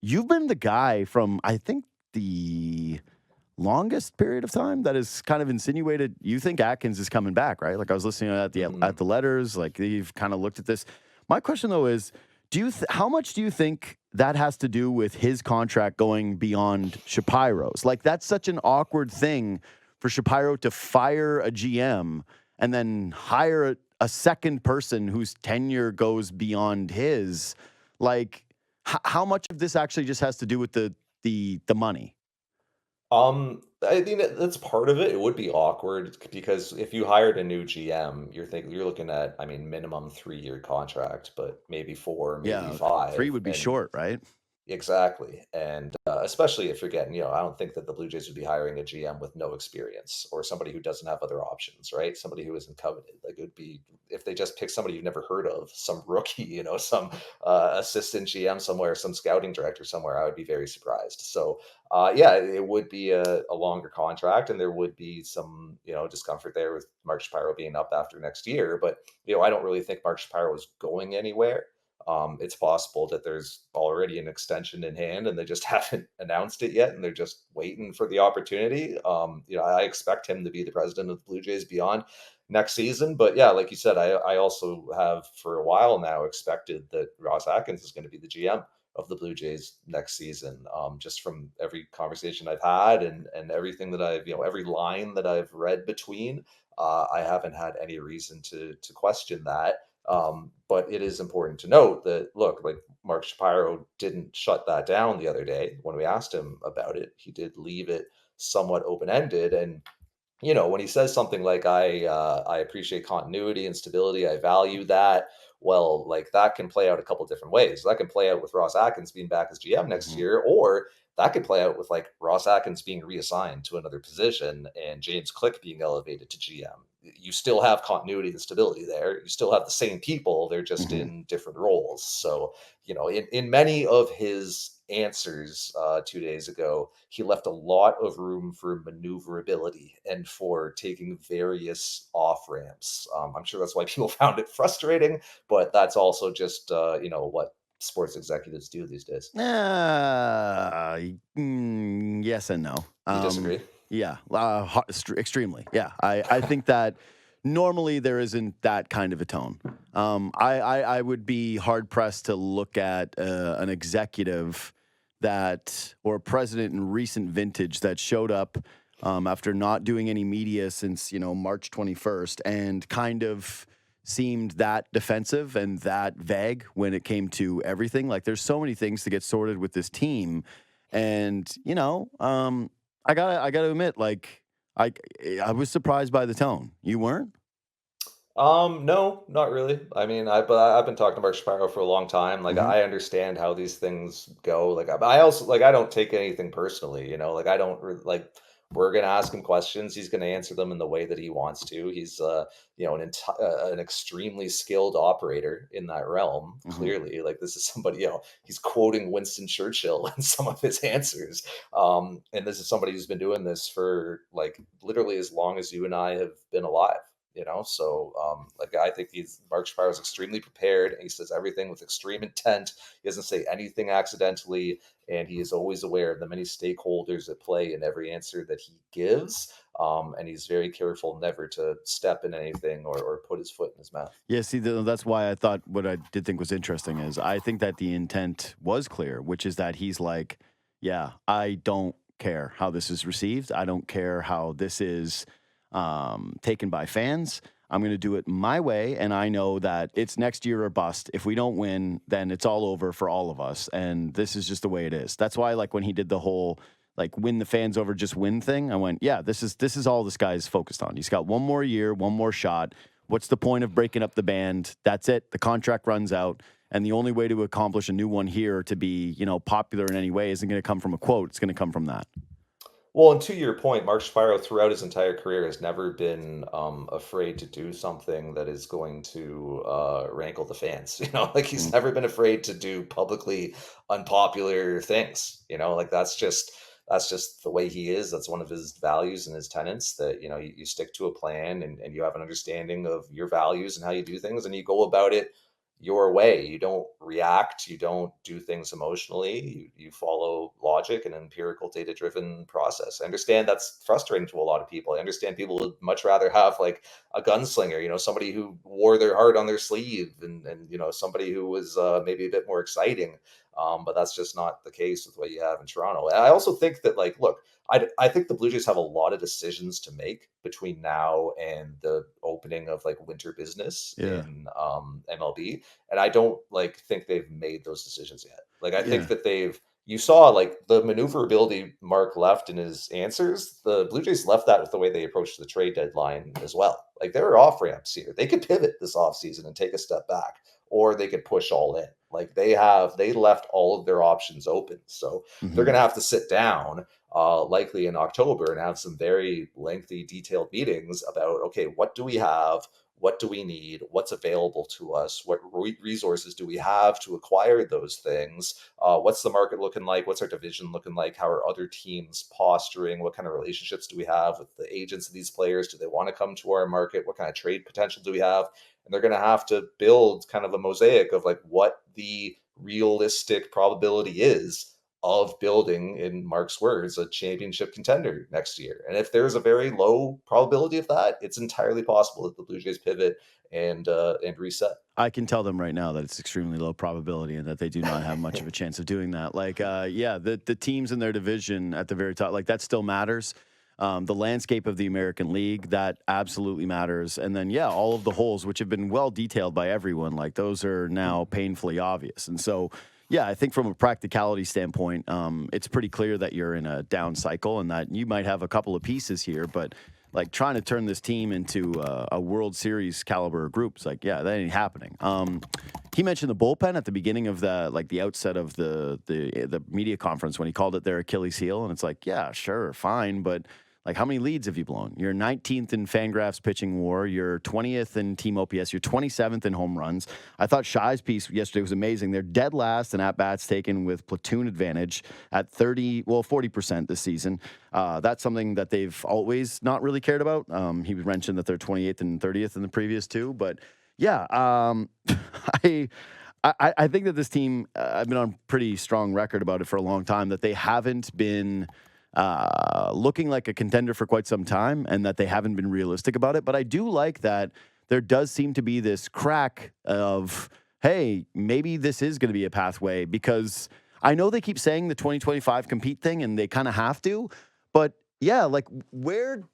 you've been the guy from, I think, the longest period of time that has kind of insinuated you think Atkins is coming back, right? Like I was listening Mhm. at the letters, like you've kind of looked at this. My question though is, how much do you think that has to do with his contract going beyond Shapiro's? Like that's such an awkward thing for Shapiro to fire a GM and then hire a second person whose tenure goes beyond his. Like how much of this actually just has to do with the money? I think that's part of it. It would be awkward because if you hired a new GM, you're looking at, I mean, minimum 3-year contract, but maybe 4, maybe Yeah, 3 5, would be and short, right? exactly, and, especially if you're getting, I don't think that the Blue Jays would be hiring a GM with no experience or somebody who doesn't have other options, right? Somebody who isn't coveted. Like, it would be if they just pick somebody you've never heard of, some rookie, some, assistant GM somewhere, some scouting director somewhere, I would be very surprised. So, yeah, it would be a longer contract, and there would be some, discomfort there with Mark Shapiro being up after next year, but, I don't really think Mark Shapiro is going anywhere. It's possible that there's already an extension in hand and they just haven't announced it yet and they're just waiting for the opportunity. I expect him to be the president of the Blue Jays beyond next season. But yeah, like you said, I also have for a while now expected that Ross Atkins is going to be the GM of the Blue Jays next season. Just from every conversation I've had and everything that every line that I've read between, I haven't had any reason to question that. But it is important to note that, look, like Mark Shapiro didn't shut that down the other day when we asked him about it. He did leave it somewhat open ended. And, when he says something like, I appreciate continuity and stability, I value that. Well, like that can play out a couple different ways. That can play out with Ross Atkins being back as GM next Mhm. year, or that could play out with like Ross Atkins being reassigned to another position and James Click being elevated to GM. You still have continuity and stability there. You still have the same people, they're just Mhm. in different roles. So, in many of his answers 2 days ago, he left a lot of room for maneuverability and for taking various off ramps. I'm sure that's why people found it frustrating, but that's also just what sports executives do these days. Yes and no. You disagree? Yeah, extremely. Yeah, I think that normally there isn't that kind of a tone. I would be hard pressed to look at an executive that or a president in recent vintage that showed up after not doing any media since March 21st and kind of seemed that defensive and that vague when it came to everything. Like there's so many things to get sorted with this team. And, I gotta admit, like I I was surprised by the tone. You weren't? No, not really. I mean, I've been talking to Mark Shapiro for a long time. Like, Hmm. I understand how these things go. Like, I also like I don't take anything personally. Like I don't like. We're gonna ask him questions. He's gonna answer them in the way that he wants to. He's an extremely skilled operator in that realm. Hmm. Clearly, like this is somebody. He's quoting Winston Churchill in some of his answers. And this is somebody who's been doing this for like literally as long as you and I have been alive. So like I think he's Mark Shapiro is extremely prepared and he says everything with extreme intent. He doesn't say anything accidentally, and he is always aware of the many stakeholders at play in every answer that he gives. And he's very careful never to step in anything or put his foot in his mouth. Yeah, see, that's why I thought what I did think was interesting is I think that the intent was clear, which is that he's like, yeah, I don't care how this is received. I don't care how this is taken by fans. I'm going to do it my way. And I know that it's next year or bust. If we don't win, then it's all over for all of us. And this is just the way it is. That's why, like, when he did the whole, like, win the fans over, just win thing, I went, yeah, this is all this guy's focused on. He's got one more year, one more shot. What's the point of breaking up the band? That's it. The contract runs out. And the only way to accomplish a new one here to be, popular in any way isn't going to come from a quote. It's going to come from that. Well, and to your point, Mark Shapiro throughout his entire career has never been afraid to do something that is going to rankle the fans. Like he's Mm. never been afraid to do publicly unpopular things. Like that's just the way he is. That's one of his values and his tenets that you stick to a plan and you have an understanding of your values and how you do things, and you go about it your way. You don't react, you don't do things emotionally, you follow logic and empirical data driven process. I understand that's frustrating to a lot of people. I understand people would much rather have like a gunslinger, somebody who wore their heart on their sleeve, and somebody who was maybe a bit more exciting. But that's just not the case with what you have in Toronto. And I also think that, like, look, I think the Blue Jays have a lot of decisions to make between now and the opening of like winter business Yeah. in MLB, and I don't like think they've made those decisions yet. Like, I think Yeah. that you saw like the maneuverability Mark left in his answers. The Blue Jays left that with the way they approached the trade deadline as well. Like, there are off ramps here. They could pivot this offseason and take a step back, or they could push all in. Like, they left all of their options open. So they're Hmm. gonna have to sit down likely in October and have some very lengthy, detailed meetings about, okay, what do we have? What do we need? What's available to us? What resources do we have to acquire those things? What's the market looking like? What's our division looking like? How are other teams posturing? What kind of relationships do we have with the agents of these players? Do they want to come to our market? What kind of trade potential do we have? And they're going to have to build kind of a mosaic of like what the realistic probability is of building, in Mark's words, a championship contender next year. And if there's a very low probability of that, it's entirely possible that the Blue Jays pivot and reset. I can tell them right now that it's extremely low probability and that they do not have much of a chance of doing that. Like, yeah, the teams in their division at the very top, like that still matters. The landscape of the American League, that absolutely matters. And then, yeah, all of the holes, which have been well detailed by everyone, like those are now painfully obvious. And so, yeah, I think from a practicality standpoint, it's pretty clear that you're in a down cycle and that you might have a couple of pieces here, but like trying to turn this team into a World Series caliber group, it's like, yeah, that ain't happening. He mentioned the bullpen at the beginning of the outset of the media conference when he called it their Achilles heel, and it's like, yeah, sure, fine, but like, how many leads have you blown? You're 19th in Fangraphs pitching WAR. You're 20th in team OPS. You're 27th in home runs. I thought Shy's piece yesterday was amazing. They're dead last in at-bats taken with platoon advantage at 40% this season. That's something that they've always not really cared about. He mentioned that they're 28th and 30th in the previous two. But, yeah, I... I think that this team, I've been on pretty strong record about it for a long time, that they haven't been looking like a contender for quite some time and that they haven't been realistic about it. But I do like that there does seem to be this crack of, hey, maybe this is going to be a pathway, because I know they keep saying the 2025 compete thing and they kind of have to. But yeah, like, where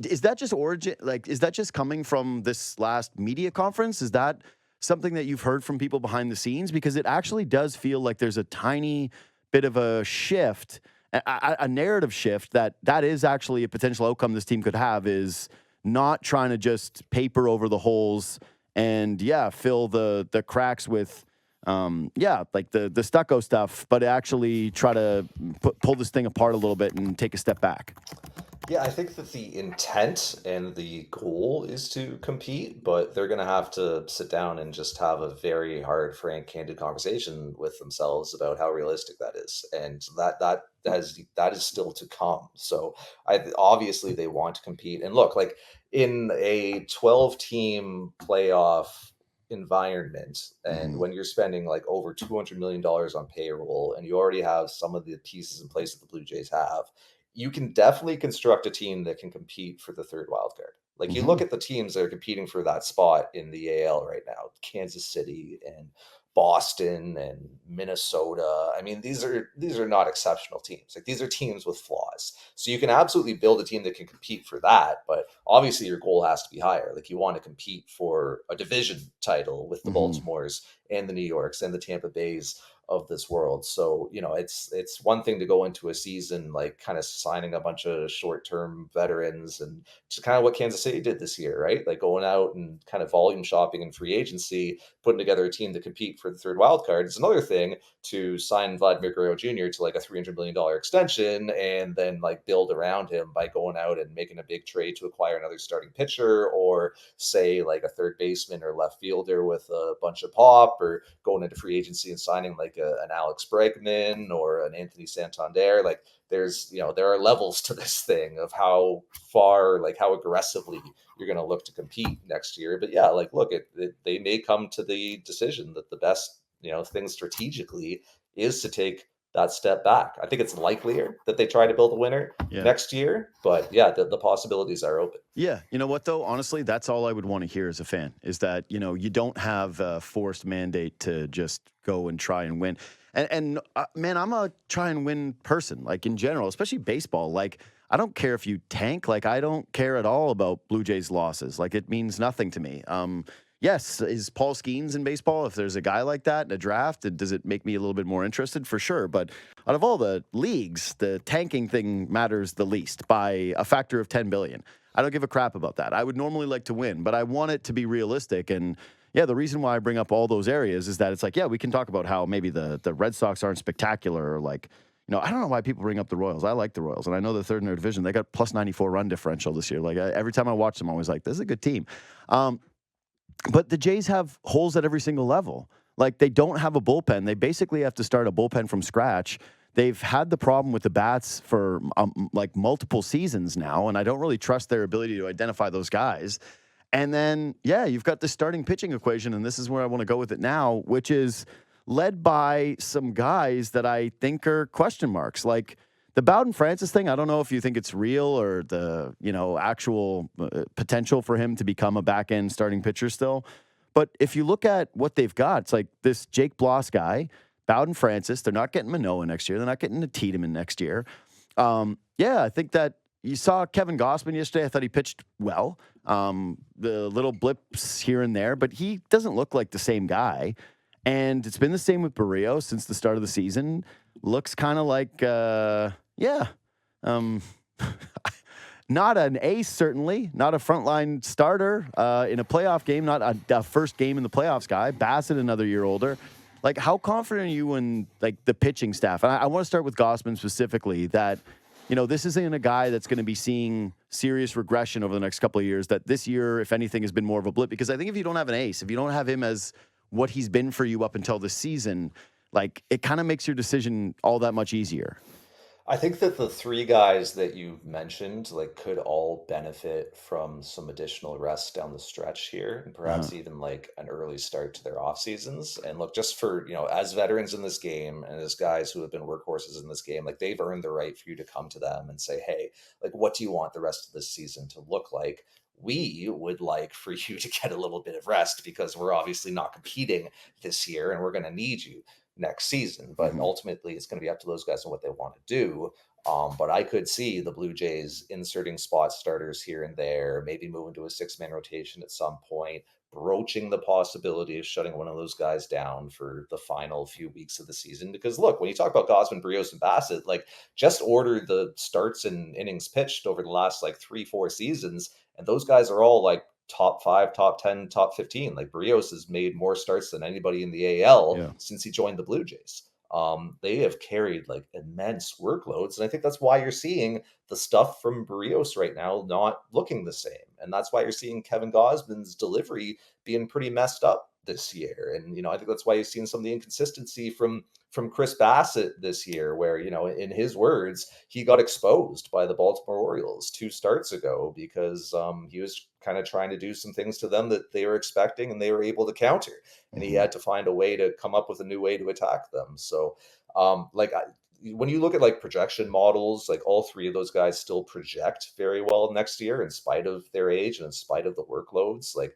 is that just origin? Like, is that just coming from this last media conference? Is that something that you've heard from people behind the scenes? Because it actually does feel like there's a tiny bit of a shift, a narrative shift, that is actually a potential outcome this team could have, is not trying to just paper over the holes and, yeah, fill the cracks with, like the stucco stuff, but actually try to pull this thing apart a little bit and take a step back. Yeah, I think that the intent and the goal is to compete, but they're going to have to sit down and just have a very hard, frank, candid conversation with themselves about how realistic that is, and that is still to come. So, obviously they want to compete, and look, like in a 12-team playoff environment, and Hmm. when you're spending like over $200 million on payroll, and you already have some of the pieces in place that the Blue Jays have, you can definitely construct a team that can compete for the third wild card. Like, you look Hmm. at the teams that are competing for that spot in the AL right now, Kansas City and Boston and Minnesota. I mean, these are not exceptional teams. Like, these are teams with flaws. So you can absolutely build a team that can compete for that, but obviously your goal has to be higher. Like, you want to compete for a division title with the Hmm. Baltimores and the New Yorks and the Tampa Bays of this world. So, it's one thing to go into a season like kind of signing a bunch of short-term veterans, and just kind of what Kansas City did this year, right? Like, going out and kind of volume shopping in free agency, putting together a team to compete for the third wild card. It's another thing to sign Vladimir Guerrero Jr. to like a $300 million extension and then like build around him by going out and making a big trade to acquire another starting pitcher, or say like a third baseman or left fielder with a bunch of pop, or going into free agency and signing like like an Alex Bregman or an Anthony Santander. Like there's, there are levels to this thing of how far, like how aggressively you're going to look to compete next year. But yeah, like, look, they may come to the decision that the best, thing strategically is to take that step back. I think it's likelier that they try to build a winner Yeah. next year, but yeah, the possibilities are open. Yeah. You know what, though? Honestly, that's all I would want to hear as a fan is that, you don't have a forced mandate to just go and try and win. And man, I'm a try and win person, like in general, especially baseball. Like, I don't care if you tank. Like, I don't care at all about Blue Jays losses. Like, it means nothing to me. Yes, is Paul Skeens in baseball? If there's a guy like that in a draft, does it make me a little bit more interested? For sure. But out of all the leagues, the tanking thing matters the least by a factor of 10 billion. I don't give a crap about that. I would normally like to win, but I want it to be realistic. And yeah, the reason why I bring up all those areas is that it's like, yeah, we can talk about how maybe the Red Sox aren't spectacular or like, I don't know why people bring up the Royals. I like the Royals, and I know they're third in their division. They got plus 94 run differential this year. Like every time I watch them, I'm always like, this is a good team. But the Jays have holes at every single level. Like they don't have a bullpen. They basically have to start a bullpen from scratch. They've had the problem with the bats for like multiple seasons now, and I don't really trust their ability to identify those guys. And then, yeah, you've got the starting pitching equation, and this is where I want to go with it now, which is led by some guys that I think are question marks. Like the Bowden Francis thing, I don't know if you think it's real or the, actual potential for him to become a back-end starting pitcher still. But if you look at what they've got, it's like this Jake Bloss guy, Bowden Francis. They're not getting Manoah next year. They're not getting a Tiedemann next year. Yeah, I think that you saw Kevin Gausman yesterday. I thought he pitched well. The little blips here and there, but he doesn't look like the same guy. And it's been the same with Barrios since the start of the season. Looks kind of like, not an ace, certainly. Not a frontline starter in a playoff game. Not a first game in the playoffs guy. Bassett, another year older. Like, how confident are you in, like, the pitching staff? And I want to start with Gausman specifically, that, this isn't a guy that's going to be seeing serious regression over the next couple of years, that this year, if anything, has been more of a blip. Because I think if you don't have an ace, if you don't have him as what he's been for you up until this season, like, it kind of makes your decision all that much easier. I think that the three guys that you mentioned, like, could all benefit from some additional rest down the stretch here, and perhaps even like an early start to their off seasons. And look, just for, as veterans in this game and as guys who have been workhorses in this game, like, they've earned the right for you to come to them and say, hey, like, what do you want the rest of this season to look like? We would like for you to get a little bit of rest because we're obviously not competing this year and we're going to need you next season. But ultimately, it's going to be up to those guys and what they want to do. But I could see the Blue Jays inserting spot starters here and there, maybe moving to a 6-man rotation at some point, broaching the possibility of shutting one of those guys down for the final few weeks of the season. Because look, when you talk about Gausman, Barrios, and Bassett, like, just order the starts and innings pitched over the last like 3-4 seasons, and those guys are all like top 5, top 10, top 15. Like, Barrios has made more starts than anybody in the AL since he joined the Blue Jays. They have carried like immense workloads. And I think that's why you're seeing the stuff from Barrios right now not looking the same. And that's why you're seeing Kevin Gausman's delivery being pretty messed up this year. And, I think that's why you've seen some of the inconsistency from Chris Bassett this year, where, in his words, he got exposed by the Baltimore Orioles 2 starts ago because he was kind of trying to do some things to them that they were expecting and they were able to counter. And he had to find a way to come up with a new way to attack them. So, when you look at like projection models, like, all three of those guys still project very well next year in spite of their age and in spite of the workloads. Like,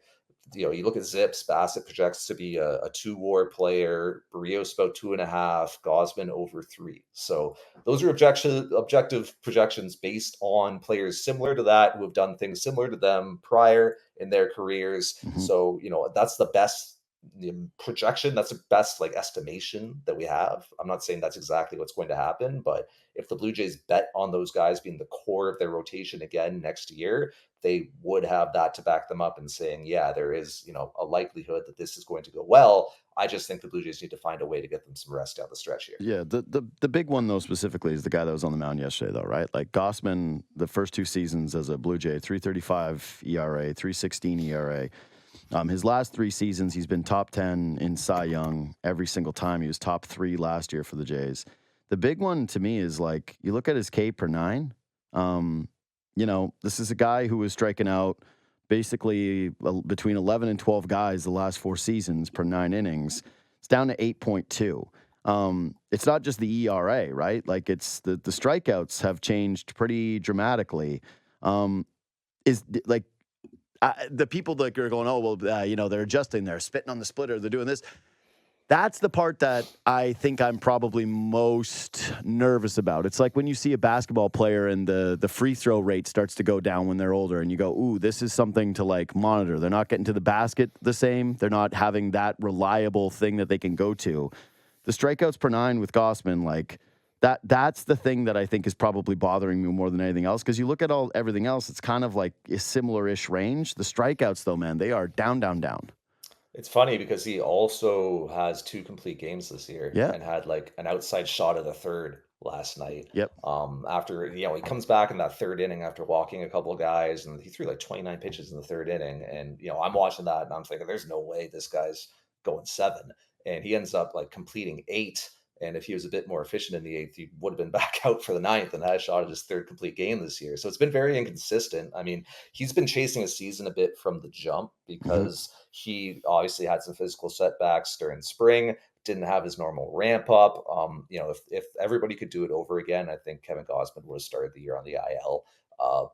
you look at Zips, Bassett projects to be a 2-WAR player, Barrios about 2.5, Gausman over 3. So those are objective projections based on players similar to that who have done things similar to them prior in their careers. So, that's the best projection. That's the best like estimation that we have. I'm not saying that's exactly what's going to happen, but if the Blue Jays bet on those guys being the core of their rotation again next year, they would have that to back them up and saying, yeah, there is, a likelihood that this is going to go well. I just think the Blue Jays need to find a way to get them some rest down the stretch here. Yeah, the big one, though, specifically is the guy that was on the mound yesterday, though, right? Like, Gausman, the first 2 seasons as a Blue Jay, 3.35 ERA, 3.16 ERA. His last 3 seasons, he's been top 10 in Cy Young every single time. He was top 3 last year for the Jays. The big one to me is like you look at his K per nine. This is a guy who was striking out basically between 11 and 12 guys the last 4 seasons per 9 innings. It's down to 8.2. It's not just the ERA, right? Like it's the strikeouts have changed pretty dramatically. Is like the people that are going, oh, well, they're adjusting, they're spitting on the splitter, they're doing this. That's the part that I think I'm probably most nervous about. It's like when you see a basketball player and the free throw rate starts to go down when they're older and you go, ooh, this is something to like monitor. They're not getting to the basket the same. They're not having that reliable thing that they can go to. The strikeouts per nine with Gausman, like that's the thing that I think is probably bothering me more than anything else. Because you look at everything else, it's kind of like a similar-ish range. The strikeouts, though, man, they are down, down, down. It's funny because he also has 2 complete games this year Yeah. and had, like, an outside shot of the 3rd last night. Yep. After he comes back in that 3rd inning after walking a couple of guys, and he threw, like, 29 pitches in the 3rd inning, and, I'm watching that, and I'm thinking, "There's no way this guy's going 7," and he ends up, like, completing 8, and if he was a bit more efficient in the 8th, he would have been back out for the 9th and had a shot at his 3rd complete game this year, so it's been very inconsistent. I mean, he's been chasing a season a bit from the jump Mm-hmm. because he obviously had some physical setbacks during spring, didn't have his normal ramp up. If everybody could do it over again, I think Kevin Gausman would have started the year on the IL.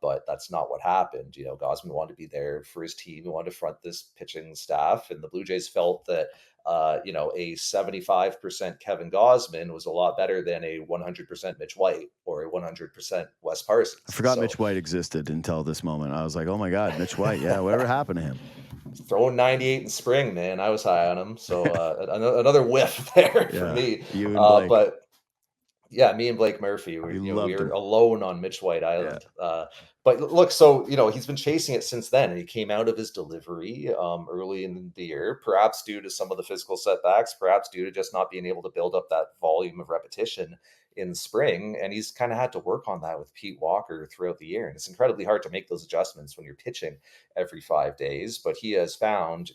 But that's not what happened. Gausman wanted to be there for his team. He wanted to front this pitching staff, and the Blue Jays felt that a 75% Kevin Gausman was a lot better than a 100% Mitch White or a 100% Wes I Parsons. forgot So Mitch White existed until this moment. I was like, oh my God, Mitch White. Yeah, whatever happened to him? throwing 98 in spring, man. I was high on him. So another whiff there for Yeah, me. you and Blake. But yeah, me and Blake Murphy, You we loved were him. alone on Mitch White Yeah. Island. But look, so he's been chasing it since then, and he came out of his delivery early in the year, perhaps due to some of the physical setbacks, perhaps due to just not being able to build up that volume of repetition in spring. And he's kind of had to work on that with Pete Walker throughout the year, and it's incredibly hard to make those adjustments when you're pitching every 5 days. But he has found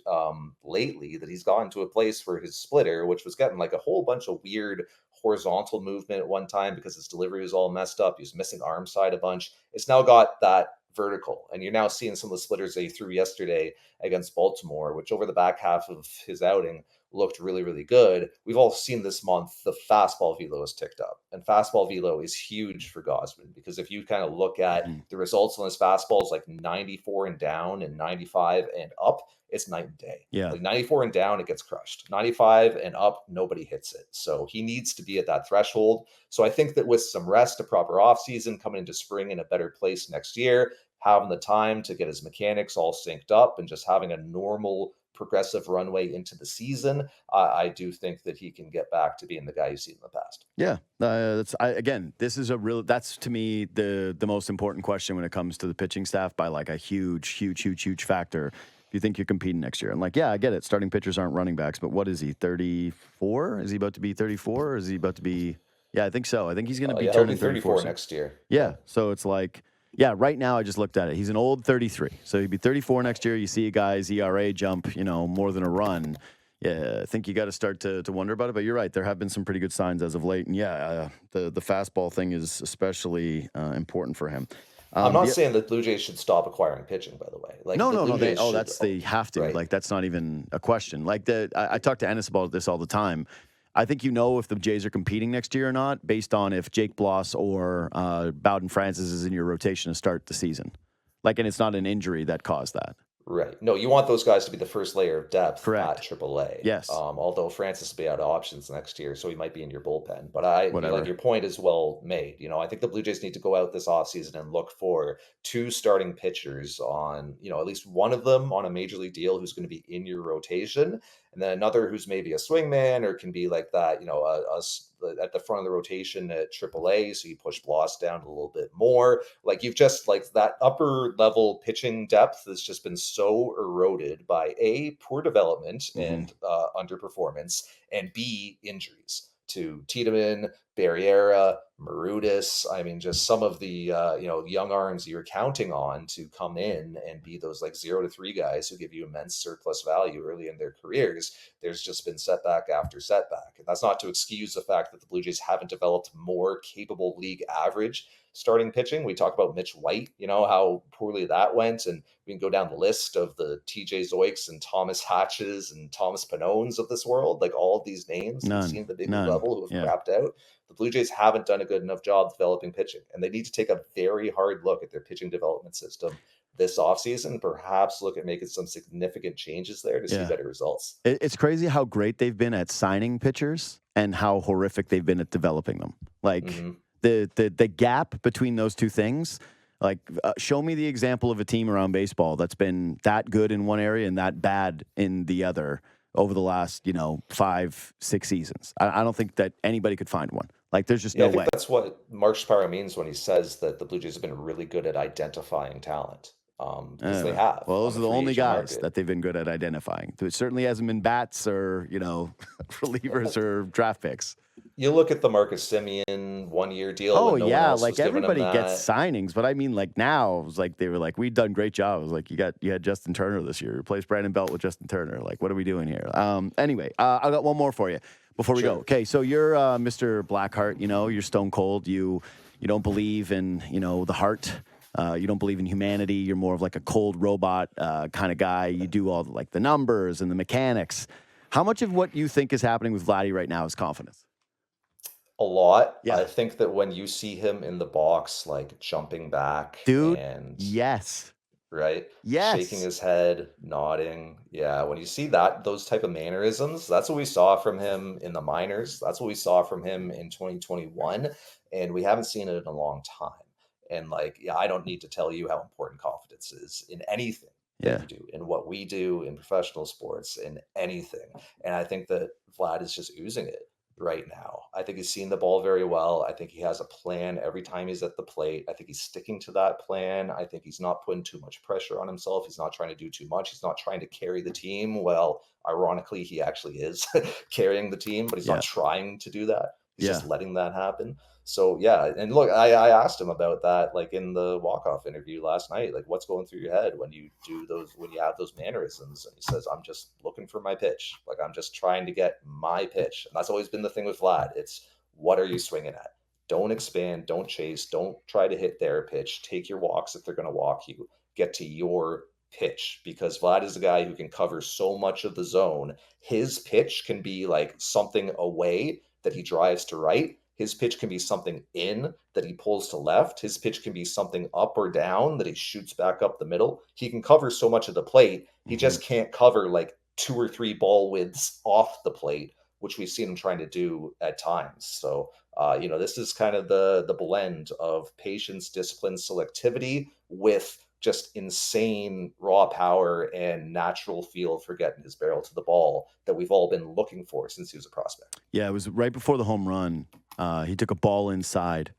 lately that he's gotten to a place where his splitter, which was getting like a whole bunch of weird horizontal movement at one time because his delivery was all messed up. He was missing arm side a bunch. It's now got that vertical. And you're now seeing some of the splitters that he threw yesterday against Baltimore, which over the back half of his outing looked really, really good. We've all seen this month the fastball velo has ticked up. And fastball velo is huge for Gausman because if you kind of look at Mhm. the results on his fastballs like 94 and down and 95 and up, it's night and day. Yeah. Like 94 and down, it gets crushed. 95 and up, nobody hits it. So he needs to be at that threshold. So I think that with some rest, a proper offseason, coming into spring in a better place next year, having the time to get his mechanics all synced up and just having a normal progressive runway into the season, I do think that he can get back to being the guy you've seen in the past. Yeah, again, this is that's to me the most important question when it comes to the pitching staff by like a huge, huge, huge, huge factor. If you think you're competing next year, and like, yeah, I get it. Starting pitchers aren't running backs, but what is he? 34? Is he about to be 34? Or is he about to be? Yeah, I think so. I think he's going to be Yeah, he'll be turning 34 34 soon. next year. Yeah, so it's like, yeah, right now I just looked at it. He's an old 33, so he'd be 34 next year. You see a guy's ERA jump, more than a run. Yeah, I think you got to start to wonder about it. But you're right. There have been some pretty good signs as of late. And yeah, the fastball thing is especially important for him. I'm not Yeah, saying that Blue Jays should stop acquiring pitching, by the way. Like no, the no, Blue no. Jays should, They have to. right? Like, that's not even a question. Like, I talk to Ennis about this all the time. I think if the Jays are competing next year or not based on if Jake Bloss or Bowden Francis is in your rotation to start the season. Like, and it's not an injury that caused that. Right. No, you want those guys to be the first layer of depth at Correct. AAA. Yes. Although Francis will be out of options next year, so he might be in your bullpen. But like Whatever. your point is well made. I think the Blue Jays need to go out this offseason and look for 2 starting pitchers on, at least one of them on a major league deal who's going to be in your rotation, and then another who's maybe a swingman or can be like that, at the front of the rotation at AAA. So you push Bloss down a little bit more. Like you've just like that upper level pitching depth has just been so eroded by A, poor development Mm-hmm. and underperformance, and B, injuries to Tiedemann, Barriera, Marudis. I mean, just some of the young arms you're counting on to come in and be those like 0 to 3 guys who give you immense surplus value early in their careers. There's just been setback after setback, and that's not to excuse the fact that the Blue Jays haven't developed more capable league average starting pitching. We talk about Mitch White, how poorly that went, and we can go down the list of the TJ Zoiks and Thomas Hatches and Thomas Panones of this world, like all of these names we've seen at the big league level who have Yeah. crapped out. The Blue Jays haven't done a good enough job developing pitching, and they need to take a very hard look at their pitching development system this offseason, perhaps look at making some significant changes there to see better results. It's crazy how great they've been at signing pitchers and how horrific they've been at developing them. Like the gap between those two things, like show me the example of a team around baseball that's been that good in one area and that bad in the other over the last, 5-6 seasons. I don't think that anybody could find one. Like, there's just no I think way. that's what Mark Shapiro means when he says that the Blue Jays have been really good at identifying talent. Because they have. Well, those are the only guys market. that they've been good at identifying. It certainly hasn't been bats or, relievers or draft picks. You look at the Marcus Semien 1-year deal. Oh, when no one yeah. else Like, was giving him everybody that. gets signings. But I mean, like, now, it was like they were like, we've done great job. It was like, you had Justin Turner this year. Replaced Brandon Belt with Justin Turner. Like, what are we doing here? Anyway, I got one more for you before we go. Okay, so you're Mr. Blackheart. You're stone cold. You don't believe in, the heart. You don't believe in humanity. You're more of like a cold robot kind of guy. You do all like the numbers and the mechanics. How much of what you think is happening with Vladdy right now is confidence? A lot. Yeah. I think that when you see him in the box, like jumping back, Dude, and yes. right, Yes. shaking his head, nodding. Yeah, when you see those type of mannerisms, that's what we saw from him in the minors. That's what we saw from him in 2021, and we haven't seen it in a long time. And I don't need to tell you how important confidence is in anything that you do, in what we do in professional sports, in anything. And I think that Vlad is just oozing it right now. I think he's seen the ball very well. I think he has a plan every time he's at the plate. I think he's sticking to that plan. I think he's not putting too much pressure on himself. He's not trying to do too much. He's not trying to carry the team. Well, ironically, he actually is carrying the team, but he's not trying to do that. He's just letting that happen. So, and look, I asked him about that, like in the walk-off interview last night, like what's going through your head when you have those mannerisms? And he says, I'm just looking for my pitch. Like, I'm just trying to get my pitch. And that's always been the thing with Vlad. It's, what are you swinging at? Don't expand, don't chase, don't try to hit their pitch. Take your walks if they're going to walk you. Get to your pitch, because Vlad is a guy who can cover so much of the zone. His pitch can be like something away that he drives to right. His pitch can be something in that he pulls to left. His pitch can be something up or down that he shoots back up the middle. He can cover so much of the plate. He just can't cover like 2 or 3 ball widths off the plate, which we've seen him trying to do at times. So, this is kind of the blend of patience, discipline, selectivity with just insane raw power and natural feel for getting his barrel to the ball that we've all been looking for since he was a prospect. Yeah, it was right before the home run. He took a ball inside,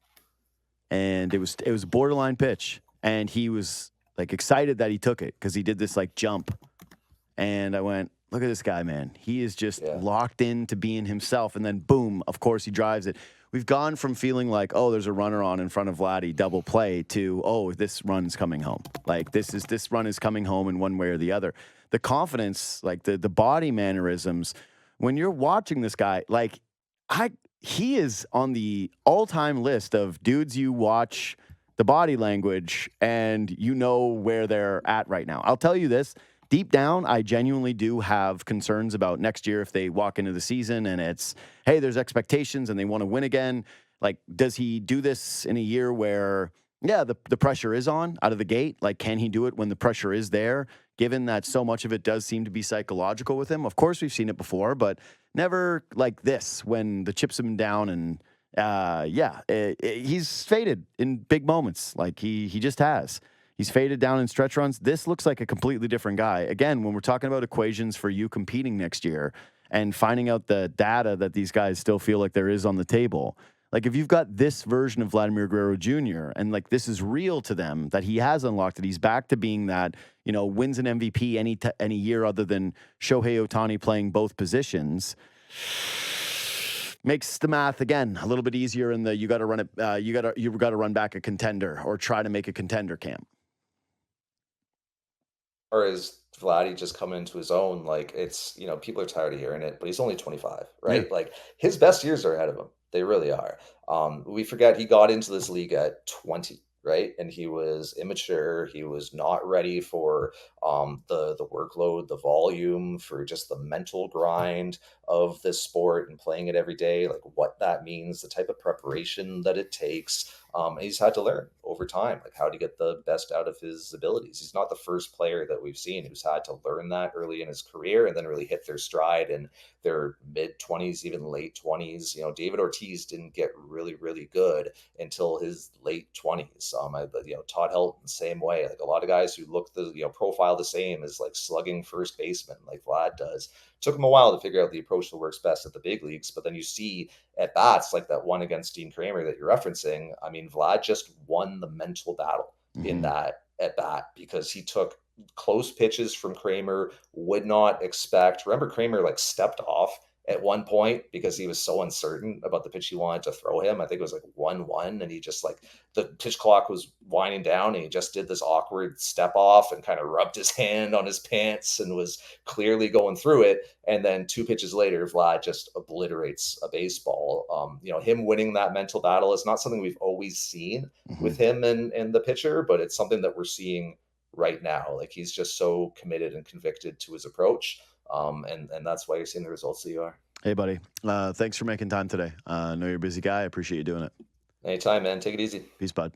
and it was a borderline pitch, and he was like excited that he took it because he did this like jump, and I went, look at this guy, man. He is just locked into being himself, and then boom, of course he drives it. We've gone from feeling like, oh, there's a runner on in front of Vladdy, double play, to, oh, this run's coming home. Like, this run is coming home in one way or the other. The confidence, like the body mannerisms, when you're watching this guy, like, he is on the all-time list of dudes you watch the body language and you know where they're at right now. I'll tell you this. Deep down, I genuinely do have concerns about next year if they walk into the season and it's, hey, there's expectations and they want to win again. Like, does he do this in a year where, the pressure is on out of the gate? Like, can he do it when the pressure is there, given that so much of it does seem to be psychological with him? Of course, we've seen it before, but never like this when the chips have been down and, he's faded in big moments. Like, he just has. He's faded down in stretch runs. This looks like a completely different guy. Again, when we're talking about equations for you competing next year and finding out the data that these guys still feel like there is on the table, like if you've got this version of Vladimir Guerrero Jr. and like this is real to them, that he has unlocked it, he's back to being that, wins an MVP any year other than Shohei Ohtani playing both positions. Makes the math again a little bit easier in the you got to run it. You got to run back a contender or try to make a contender camp. Or is Vladdy just coming into his own? Like, it's, people are tired of hearing it, but he's only 25, Yeah. right? Like, his best years are ahead of him. They really are. We forget he got into this league at 20, right? And he was immature. He was not ready for the workload, the volume, for just the mental grind of this sport and playing it every day, like what that means, the type of preparation that it takes. And he's had to learn over time, like how to get the best out of his abilities. He's not the first player that we've seen who's had to learn that early in his career and then really hit their stride in their mid 20s, even late 20s. David Ortiz didn't get really, really good until his late 20s. Todd Helton, same way. Like a lot of guys who look profile the same as like slugging first baseman, like Vlad does. Took him a while to figure out the approach that works best at the big leagues, but then you see at bats like that one against Dean Kramer that you're referencing. I mean, Vlad just won the mental battle in Hmm. that at bat because he took close pitches from Kramer, would not expect. Remember, Kramer like stepped off at one point because he was so uncertain about the pitch he wanted to throw him. I think it was like 1-1, and he just like the pitch clock was winding down, and he just did this awkward step off and kind of rubbed his hand on his pants and was clearly going through it. And then two pitches later, Vlad just obliterates a baseball. Him winning that mental battle is not something we've always seen Hmm. with him and the pitcher, but it's something that we're seeing right now. Like he's just so committed and convicted to his approach. And that's why you're seeing the results that you are. Hey, buddy. Thanks for making time today. I know you're a busy guy. I appreciate you doing it. Anytime, man. Take it easy. Peace, bud.